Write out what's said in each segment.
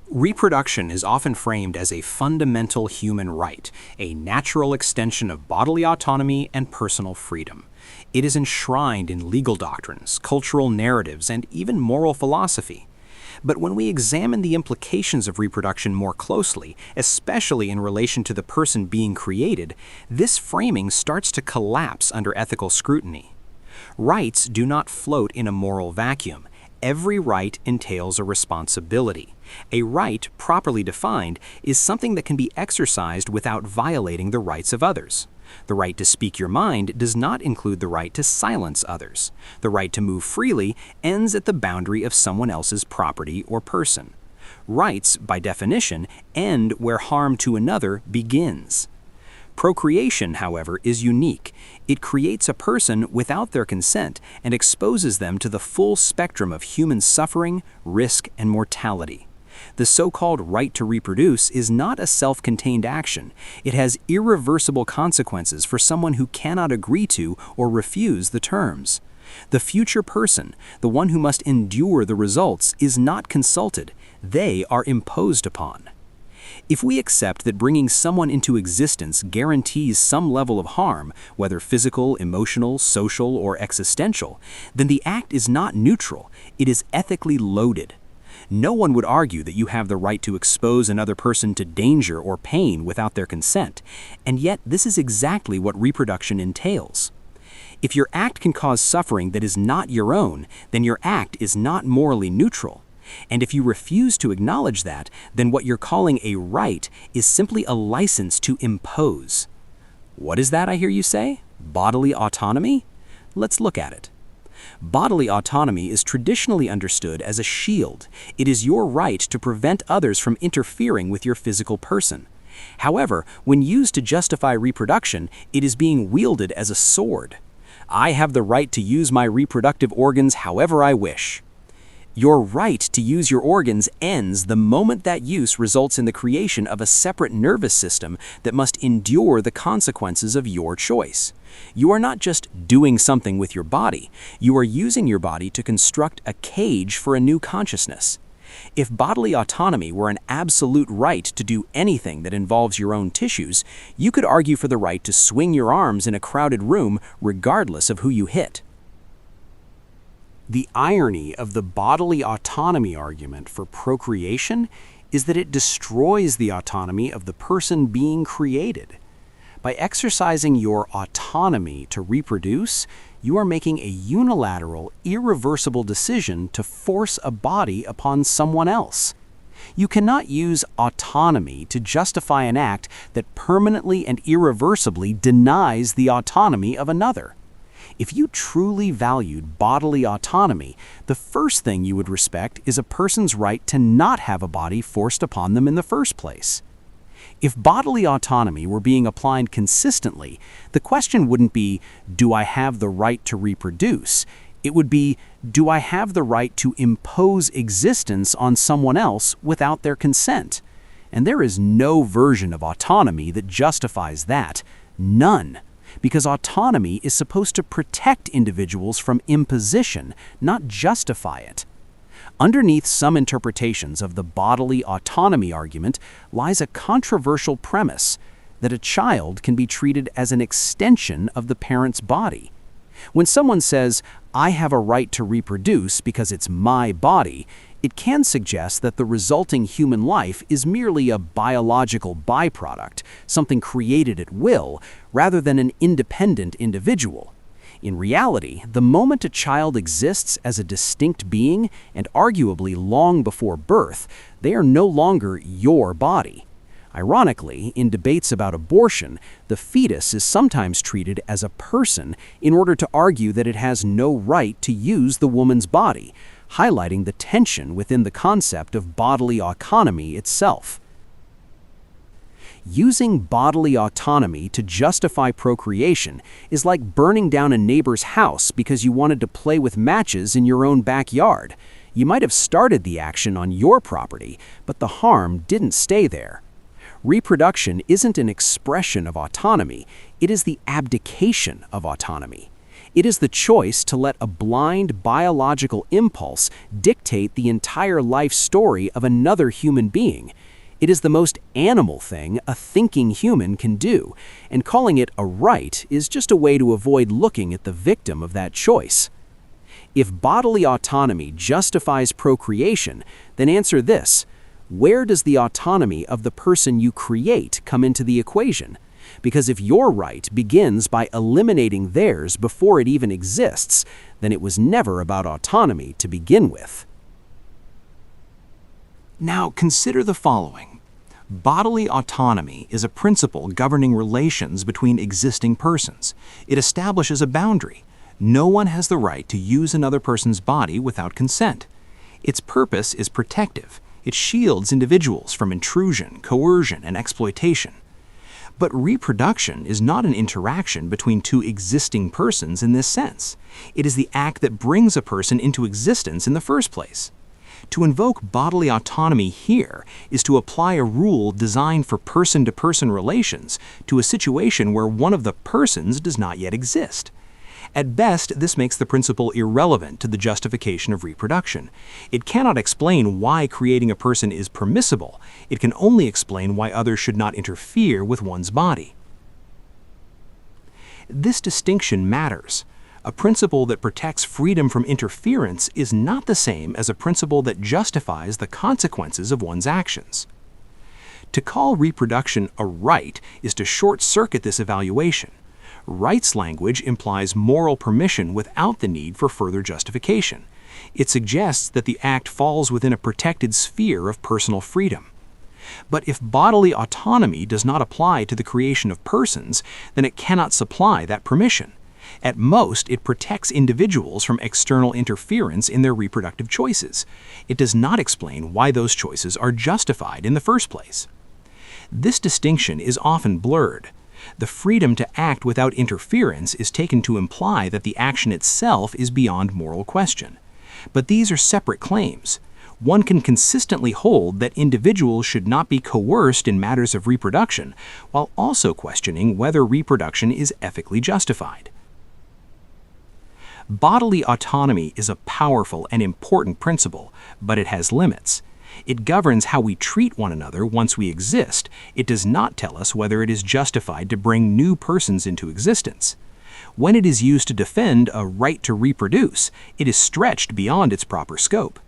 Reproduction is often framed as a fundamental human right, a natural extension of bodily autonomy and personal freedom. It is enshrined in legal doctrines, cultural narratives, and even moral philosophy. But when we examine the implications of reproduction more closely, especially in relation to the person being created, this framing starts to collapse under ethical scrutiny. Rights do not float in a moral vacuum. Every right entails a responsibility. A right, properly defined, is something that can be exercised without violating the rights of others. The right to speak your mind does not include the right to silence others. The right to move freely ends at the boundary of someone else's property or person. Rights, by definition, end where harm to another begins. Procreation, however, is unique. It creates a person without their consent and exposes them to the full spectrum of human suffering, risk, and mortality. The so-called right to reproduce is not a self-contained action. It has irreversible consequences for someone who cannot agree to or refuse the terms. The future person, the one who must endure the results, is not consulted. They are imposed upon. If we accept that bringing someone into existence guarantees some level of harm, whether physical, emotional, social, or existential, then the act is not neutral, it is ethically loaded. No one would argue that you have the right to expose another person to danger or pain without their consent, and yet this is exactly what reproduction entails. If your act can cause suffering that is not your own, then your act is not morally neutral. And if you refuse to acknowledge that, then what you're calling a right is simply a license to impose. What is that, I hear you say? Bodily autonomy? Let's look at it. Bodily autonomy is traditionally understood as a shield. It is your right to prevent others from interfering with your physical person. However, when used to justify reproduction, it is being wielded as a sword. I have the right to use my reproductive organs however I wish. Your right to use your organs ends the moment that use results in the creation of a separate nervous system that must endure the consequences of your choice. You are not just doing something with your body, you are using your body to construct a cage for a new consciousness. If bodily autonomy were an absolute right to do anything that involves your own tissues, you could argue for the right to swing your arms in a crowded room regardless of who you hit. The irony of the bodily autonomy argument for procreation is that it destroys the autonomy of the person being created. By exercising your autonomy to reproduce, you are making a unilateral, irreversible decision to force a body upon someone else. You cannot use autonomy to justify an act that permanently and irreversibly denies the autonomy of another. If you truly valued bodily autonomy, the first thing you would respect is a person's right to not have a body forced upon them in the first place. If bodily autonomy were being applied consistently, the question wouldn't be, do I have the right to reproduce? It would be, do I have the right to impose existence on someone else without their consent? And there is no version of autonomy that justifies that. None. Because autonomy is supposed to protect individuals from imposition, not justify it. Underneath some interpretations of the bodily autonomy argument lies a controversial premise that a child can be treated as an extension of the parent's body. When someone says, I have a right to reproduce because it's my body, it can suggest that the resulting human life is merely a biological byproduct, something created at will, rather than an independent individual. In reality, the moment a child exists as a distinct being, and arguably long before birth, they are no longer your body. Ironically, in debates about abortion, the fetus is sometimes treated as a person in order to argue that it has no right to use the woman's body, highlighting the tension within the concept of bodily autonomy itself. Using bodily autonomy to justify procreation is like burning down a neighbor's house because you wanted to play with matches in your own backyard. You might have started the action on your property, but the harm didn't stay there. Reproduction isn't an expression of autonomy, it is the abdication of autonomy. It is the choice to let a blind biological impulse dictate the entire life story of another human being. It is the most animal thing a thinking human can do, and calling it a right is just a way to avoid looking at the victim of that choice. If bodily autonomy justifies procreation, then answer this: where does the autonomy of the person you create come into the equation? Because if your right begins by eliminating theirs before it even exists, then it was never about autonomy to begin with. Now consider the following. Bodily autonomy is a principle governing relations between existing persons. It establishes a boundary. No one has the right to use another person's body without consent. Its purpose is protective. It shields individuals from intrusion, coercion, and exploitation. But reproduction is not an interaction between two existing persons in this sense. It is the act that brings a person into existence in the first place. To invoke bodily autonomy here is to apply a rule designed for person-to-person relations to a situation where one of the persons does not yet exist. At best, this makes the principle irrelevant to the justification of reproduction. It cannot explain why creating a person is permissible. It can only explain why others should not interfere with one's body. This distinction matters. A principle that protects freedom from interference is not the same as a principle that justifies the consequences of one's actions. To call reproduction a right is to short-circuit this evaluation. Rights language implies moral permission without the need for further justification. It suggests that the act falls within a protected sphere of personal freedom. But if bodily autonomy does not apply to the creation of persons, then it cannot supply that permission. At most, it protects individuals from external interference in their reproductive choices. It does not explain why those choices are justified in the first place. This distinction is often blurred. The freedom to act without interference is taken to imply that the action itself is beyond moral question. But these are separate claims. One can consistently hold that individuals should not be coerced in matters of reproduction, while also questioning whether reproduction is ethically justified. Bodily autonomy is a powerful and important principle, but it has limits. It governs how we treat one another once we exist. It does not tell us whether it is justified to bring new persons into existence. When it is used to defend a right to reproduce, it is stretched beyond its proper scope.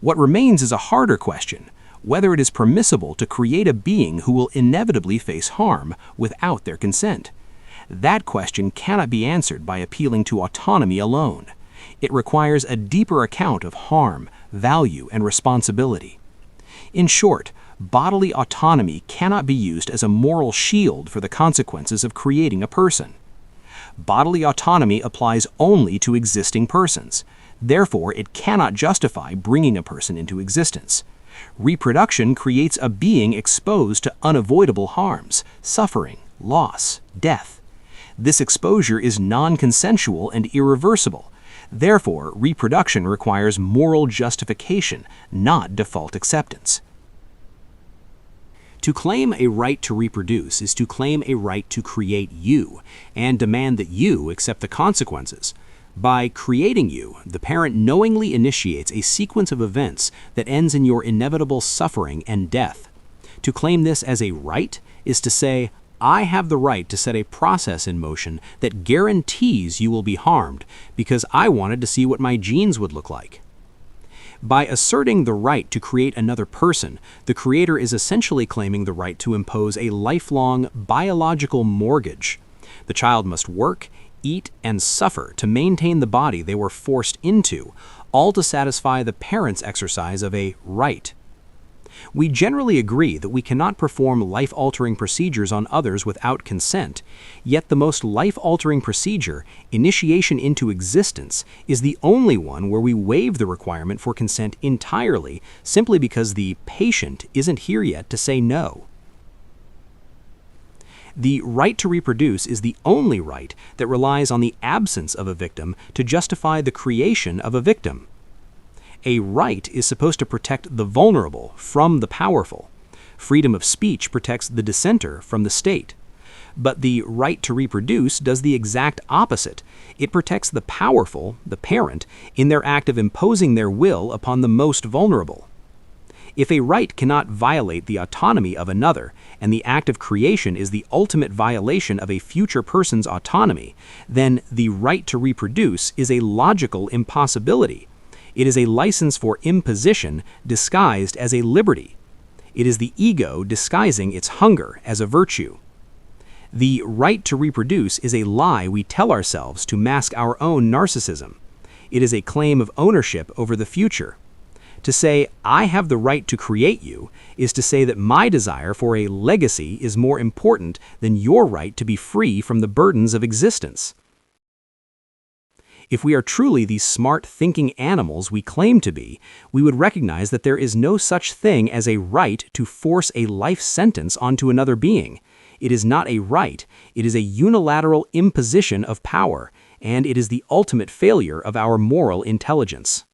What remains is a harder question: whether it is permissible to create a being who will inevitably face harm without their consent. That question cannot be answered by appealing to autonomy alone. It requires a deeper account of harm, value, and responsibility. In short, bodily autonomy cannot be used as a moral shield for the consequences of creating a person. Bodily autonomy applies only to existing persons. Therefore, it cannot justify bringing a person into existence. Reproduction creates a being exposed to unavoidable harms, suffering, loss, death. This exposure is non-consensual and irreversible. Therefore, reproduction requires moral justification, not default acceptance. To claim a right to reproduce is to claim a right to create you, and demand that you accept the consequences. By creating you, the parent knowingly initiates a sequence of events that ends in your inevitable suffering and death. To claim this as a right is to say, I have the right to set a process in motion that guarantees you will be harmed because I wanted to see what my genes would look like. By asserting the right to create another person, the creator is essentially claiming the right to impose a lifelong biological mortgage. The child must work, eat, and suffer to maintain the body they were forced into, all to satisfy the parent's exercise of a right. We generally agree that we cannot perform life-altering procedures on others without consent, yet the most life-altering procedure, initiation into existence, is the only one where we waive the requirement for consent entirely simply because the patient isn't here yet to say no. The right to reproduce is the only right that relies on the absence of a victim to justify the creation of a victim. A right is supposed to protect the vulnerable from the powerful. Freedom of speech protects the dissenter from the state. But the right to reproduce does the exact opposite. It protects the powerful, the parent, in their act of imposing their will upon the most vulnerable. If a right cannot violate the autonomy of another, and the act of creation is the ultimate violation of a future person's autonomy, then the right to reproduce is a logical impossibility. It is a license for imposition disguised as a liberty. It is the ego disguising its hunger as a virtue. The right to reproduce is a lie we tell ourselves to mask our own narcissism. It is a claim of ownership over the future. To say, I have the right to create you, is to say that my desire for a legacy is more important than your right to be free from the burdens of existence. If we are truly these smart, thinking animals we claim to be, we would recognize that there is no such thing as a right to force a life sentence onto another being. It is not a right, it is a unilateral imposition of power, and it is the ultimate failure of our moral intelligence.